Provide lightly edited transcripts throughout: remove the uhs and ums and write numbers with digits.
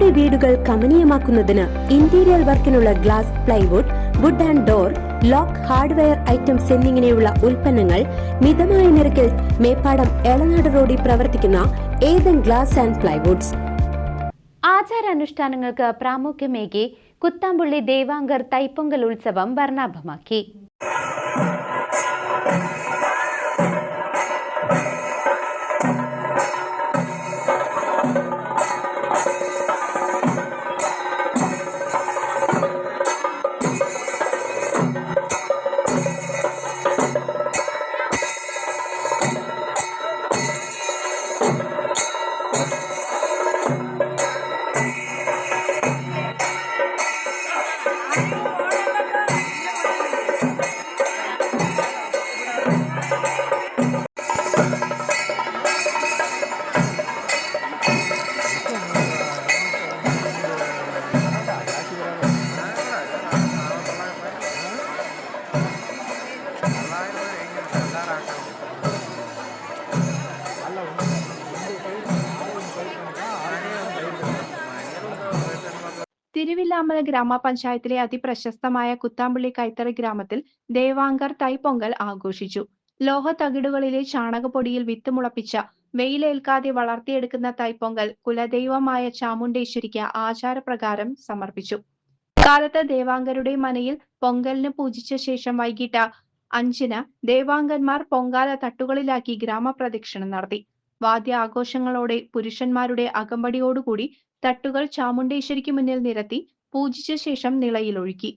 നിങ്ങളുടെ വീടുകൾ കമനീയമാക്കുന്നതിന് ഇന്റീരിയർ വർക്കിനുള്ള glass, plywood, wood and door, lock, hardware items എന്നിങ്ങനെയുള്ള ഉൽപ്പന്നങ്ങൾ മിതമായ നിരക്കിൽ മേപ്പാടം എളനാട് റോഡിൽ പ്രവർത്തിക്കുന്ന ഏതൻ ഗ്ലാസ് ആൻഡ് പ്ലൈവുഡ്സ്. ആചാരാനുഷ്ഠാനങ്ങൾക്ക് പ്രാമുഖ്യമേകി കുത്താമ്പുള്ളി ദേവാങ്കർ തൈപ്പൊങ്കൽ ഉത്സവം വർണ്ണാഭമാക്കി. തിരുവില്ലാമല ഗ്രാമപഞ്ചായത്തിലെ അതിപ്രശസ്തമായ കുത്താമ്പുള്ളി കൈത്തറി ഗ്രാമത്തിൽ ദേവാങ്കർ തൈപ്പൊങ്കൽ ആഘോഷിച്ചു. ലോഹ തകിടുകളിലെ ചാണകപ്പൊടിയിൽ വിത്ത് മുളപ്പിച്ച വെയിലേൽക്കാതെ വളർത്തിയെടുക്കുന്ന തൈപ്പൊങ്കൽ കുലദൈവമായ ചാമുണ്ടേശ്വരിക്ക് ആചാരപ്രകാരം സമർപ്പിച്ചു. കാലത്ത് ദേവാങ്കരുടെ മനയിൽ പൊങ്കലിന് പൂജിച്ച ശേഷം വൈകിട്ട് 5-ന് ദേവാങ്കന്മാർ പൊങ്കാല തട്ടുകളിലാക്കി ഗ്രാമപ്രദക്ഷിണം നടത്തി. വാദ്യ ആഘോഷങ്ങളോടെ പുരുഷന്മാരുടെ അകമ്പടിയോടുകൂടി തട്ടുകൾ ചാമുണ്ടേശ്വരിക്ക് മുന്നിൽ നിരത്തി പൂജിച്ച ശേഷം നിളയിലൊഴുക്കി.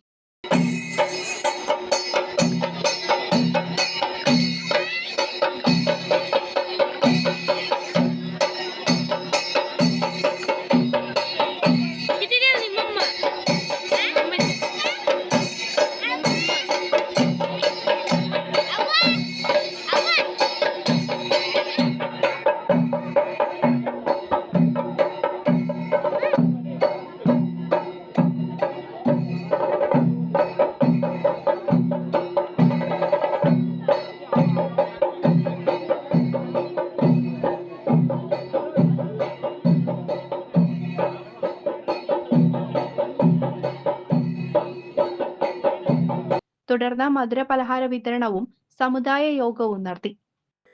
തുടർന്ന് മധുരപലഹാര വിതരണവും സമുദായ യോഗവും നടത്തി.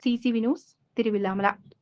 CCV news, Thiruvilwamala.